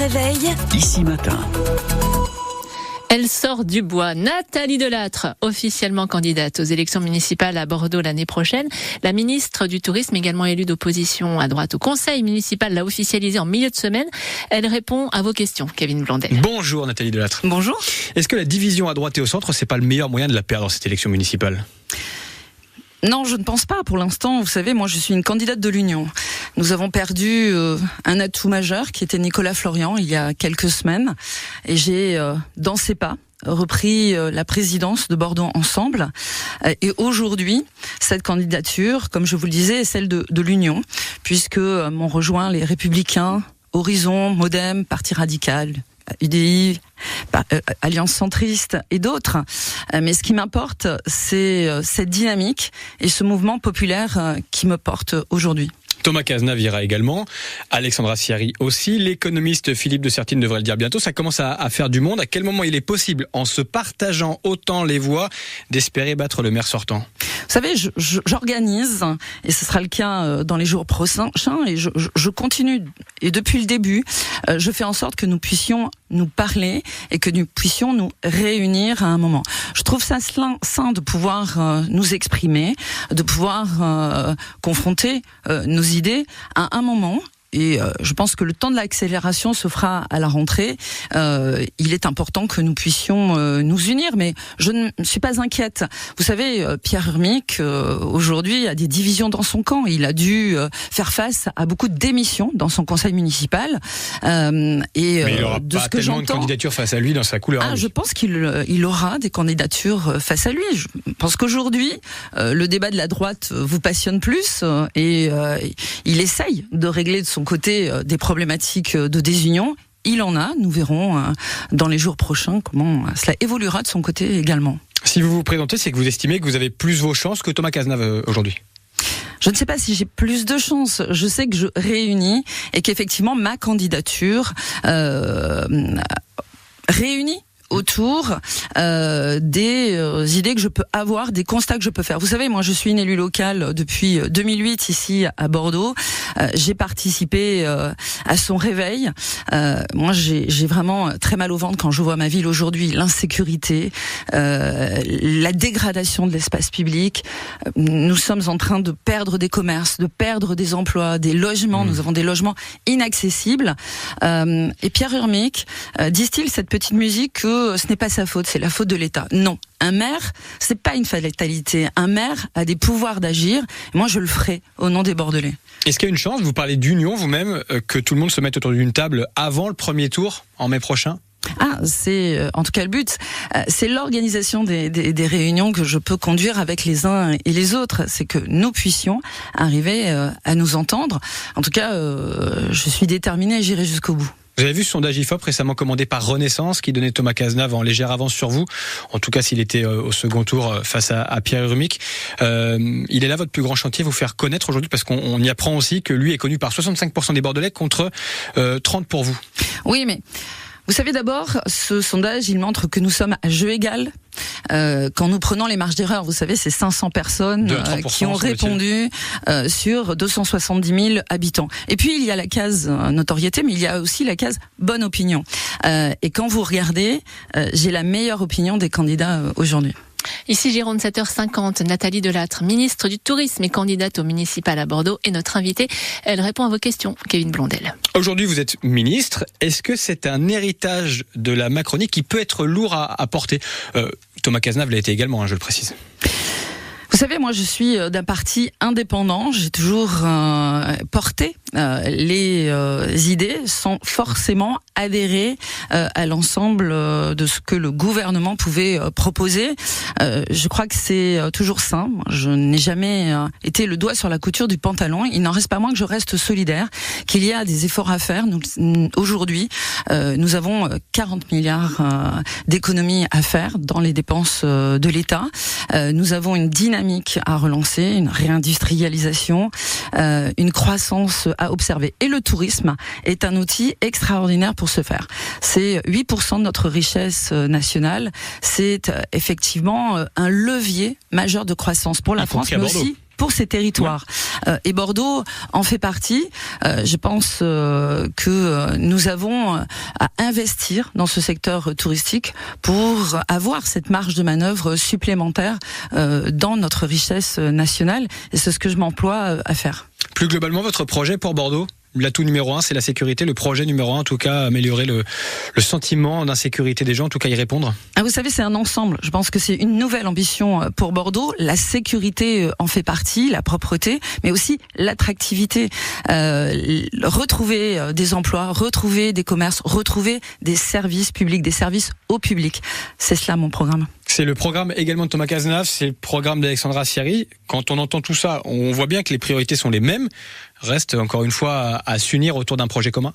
Réveil. Ici Matin. Elle sort du bois. Nathalie Delattre, officiellement candidate aux élections municipales à Bordeaux l'année prochaine. La ministre du Tourisme, également élue d'opposition à droite au conseil municipal, l'a officialisée en milieu de semaine. Elle répond à vos questions, Kevin Blondel. Bonjour Nathalie Delattre. Bonjour. Est-ce que la division à droite et au centre, c'est pas le meilleur moyen de la perdre, cette élection municipale ? Non, je ne pense pas. Pour l'instant, vous savez, moi je suis une candidate de l'Union. Nous avons perdu un atout majeur qui était Nicolas Florian il y a quelques semaines. Et j'ai, dans ses pas, repris la présidence de Bordeaux Ensemble. Et aujourd'hui, cette candidature, comme je vous le disais, est celle de l'Union, puisque m'ont rejoint les Républicains, Horizon, Modem, Parti Radical, UDI, Alliance Centriste et d'autres. Mais ce qui m'importe, c'est cette dynamique et ce mouvement populaire qui me porte aujourd'hui. Thomas Cazenave ira également, Alexandra Siari aussi, l'économiste Philippe de Sertine devrait le dire bientôt. Ça commence à faire du monde. À quel moment il est possible, en se partageant autant les voix, d'espérer battre le maire sortant ? Vous savez, j'organise, et ce sera le cas dans les jours prochains, et je continue, et depuis le début, je fais en sorte que nous puissions nous parler et que nous puissions nous réunir à un moment. Je trouve ça sain de pouvoir nous exprimer, de pouvoir confronter nos idées à un moment. Et je pense que le temps de l'accélération se fera à la rentrée. Il est important que nous puissions nous unir, mais je ne suis pas inquiète. Vous savez, Pierre Urmic, aujourd'hui, a des divisions dans son camp. Il a dû faire face à beaucoup de démissions dans son conseil municipal. Mais il n'aura pas tellement de candidatures face à lui dans sa couleur. Je pense qu'il aura des candidatures face à lui. Je pense qu'aujourd'hui, le débat de la droite vous passionne plus et il essaye de régler de son côté des problématiques de désunion. Il en a, nous verrons dans les jours prochains comment cela évoluera de son côté également. Si vous vous présentez, c'est que vous estimez que vous avez plus vos chances que Thomas Cazenave aujourd'hui ? Je ne sais pas si j'ai plus de chances. Je sais que je réunis et qu'effectivement ma candidature réunit autour des idées que je peux avoir, des constats que je peux faire. Vous savez, moi je suis une élue locale depuis 2008 ici à Bordeaux. J'ai participé à son réveil. Moi j'ai vraiment très mal au ventre quand je vois ma ville aujourd'hui, l'insécurité, la dégradation de l'espace public. Nous sommes en train de perdre des commerces, de perdre des emplois, des logements. Nous avons des logements inaccessibles. Et Pierre Urmic distille cette petite musique que ce n'est pas sa faute, c'est la faute de l'État. Non, un maire, c'est pas une fatalité. Un maire a des pouvoirs d'agir. Moi, je le ferai au nom des Bordelais. Est-ce qu'il y a une chance, vous parlez d'union vous-même, que tout le monde se mette autour d'une table avant le premier tour, en mai prochain ? C'est en tout cas le but. C'est l'organisation des réunions que je peux conduire avec les uns et les autres. C'est que nous puissions arriver à nous entendre. En tout cas, je suis déterminée et j'irai jusqu'au bout. Vous avez vu ce sondage IFOP récemment commandé par Renaissance qui donnait Thomas Cazenave en légère avance sur vous, en tout cas s'il était au second tour face à Pierre Urmic. Il est là votre plus grand chantier, vous faire connaître aujourd'hui, parce qu'on y apprend aussi que lui est connu par 65% des Bordelais contre 30% pour vous. Oui, mais vous savez, d'abord, ce sondage, il montre que nous sommes à jeu égal. Quand nous prenons les marges d'erreur, vous savez, c'est 500 personnes qui ont répondu sur 270 000 habitants. Et puis, il y a la case notoriété, mais il y a aussi la case bonne opinion. Et quand vous regardez, j'ai la meilleure opinion des candidats aujourd'hui. Ici Gironde, 7h50, Nathalie Delattre, ministre du Tourisme et candidate au municipal à Bordeaux, est notre invitée. Elle répond à vos questions, Kevin Blondel. Aujourd'hui, vous êtes ministre. Est-ce que c'est un héritage de la Macronie qui peut être lourd à porter ? Thomas Cazenave l'a été également, je le précise. Vous savez, moi je suis d'un parti indépendant, j'ai toujours porté les idées sans forcément adhérer à l'ensemble de ce que le gouvernement pouvait proposer. Je crois que c'est toujours sain. Je n'ai jamais été le doigt sur la couture du pantalon. Il n'en reste pas moins que je reste solidaire, qu'il y a des efforts à faire. Aujourd'hui, nous avons 40 milliards d'économies à faire dans les dépenses de l'État. Nous avons une dynamique à relancer, une réindustrialisation, une croissance à observer. Et le tourisme est un outil extraordinaire pour ce faire. C'est 8% de notre richesse nationale. C'est effectivement un levier majeur de croissance pour la France, mais aussi pour ces territoires. Et Bordeaux en fait partie. Je pense que nous avons à investir dans ce secteur touristique pour avoir cette marge de manœuvre supplémentaire dans notre richesse nationale. Et c'est ce que je m'emploie à faire. Plus globalement, votre projet pour Bordeaux ? L'atout numéro 1, c'est la sécurité. Le projet numéro 1, en tout cas, améliorer le sentiment d'insécurité des gens, en tout cas y répondre. Ah, vous savez, c'est un ensemble. Je pense que c'est une nouvelle ambition pour Bordeaux. La sécurité en fait partie, la propreté, mais aussi l'attractivité. Retrouver des emplois, retrouver des commerces, retrouver des services publics, des services au public. C'est cela mon programme. C'est le programme également de Thomas Cazenave, c'est le programme d'Alexandra Siary. Quand on entend tout ça, on voit bien que les priorités sont les mêmes. Reste encore une fois à s'unir autour d'un projet commun.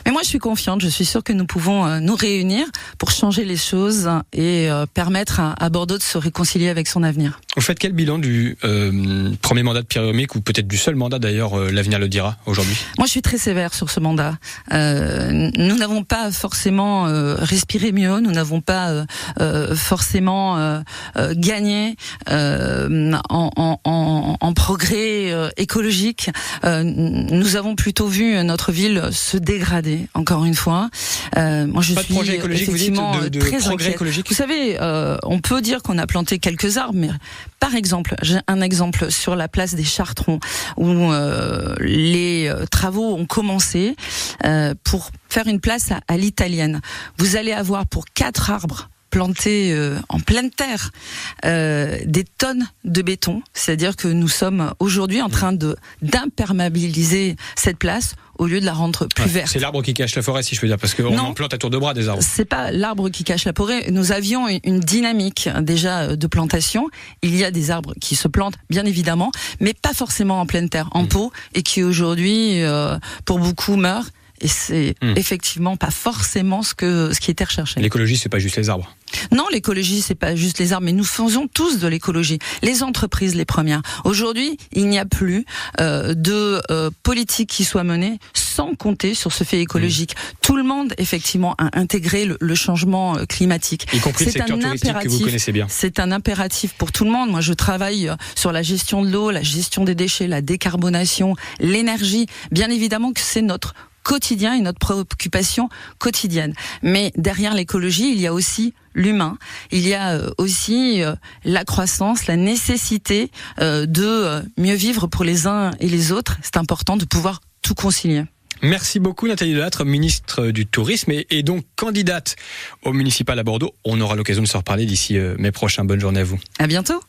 Mais moi, je suis confiante. Je suis sûre que nous pouvons nous réunir pour changer les choses et permettre à Bordeaux de se réconcilier avec son avenir. Vous faites quel bilan du premier mandat de Pierre Urmic, ou peut-être du seul mandat d'ailleurs, l'avenir le dira aujourd'hui ? Moi, je suis très sévère sur ce mandat. Nous n'avons pas forcément respiré mieux, nous n'avons pas forcément gagné en progrès écologique. Nous avons plutôt vu notre ville se dégrader, encore une fois. Moi, je suis projet écologique, effectivement vous dites, de très progrès inquiète. écologique. Vous savez, on peut dire qu'on a planté quelques arbres, mais par exemple, j'ai un exemple sur la place des Chartrons où les travaux ont commencé pour faire une place à l'italienne. Vous allez avoir pour 4 arbres plantés en pleine terre des tonnes de béton, c'est-à-dire que nous sommes aujourd'hui en train d'imperméabiliser cette place au lieu de la rendre plus verte. C'est l'arbre qui cache la forêt, si je peux dire, parce qu'on en plante à tour de bras des arbres. C'est pas l'arbre qui cache la forêt. Nous avions une dynamique déjà de plantation. Il y a des arbres qui se plantent, bien évidemment, mais pas forcément en pleine terre, en pot, et qui aujourd'hui, pour beaucoup, meurent. Et c'est effectivement pas forcément ce qui était recherché. L'écologie, c'est pas juste les arbres. Non, l'écologie, c'est pas juste les arbres, mais nous faisons tous de l'écologie. Les entreprises, les premières. Aujourd'hui, il n'y a plus de politique qui soit menée sans compter sur ce fait écologique. Tout le monde, effectivement, a intégré le changement climatique. Y compris le secteur touristique que vous connaissez bien. C'est un impératif pour tout le monde. Moi, je travaille sur la gestion de l'eau, la gestion des déchets, la décarbonation, l'énergie. Bien évidemment que c'est notre quotidien et notre préoccupation quotidienne. Mais derrière l'écologie, il y a aussi l'humain. Il y a aussi la croissance, la nécessité de mieux vivre pour les uns et les autres. C'est important de pouvoir tout concilier. Merci beaucoup Nathalie Delattre, ministre du Tourisme et donc candidate au municipal à Bordeaux. On aura l'occasion de se reparler d'ici mai prochain. Bonne journée à vous. À bientôt.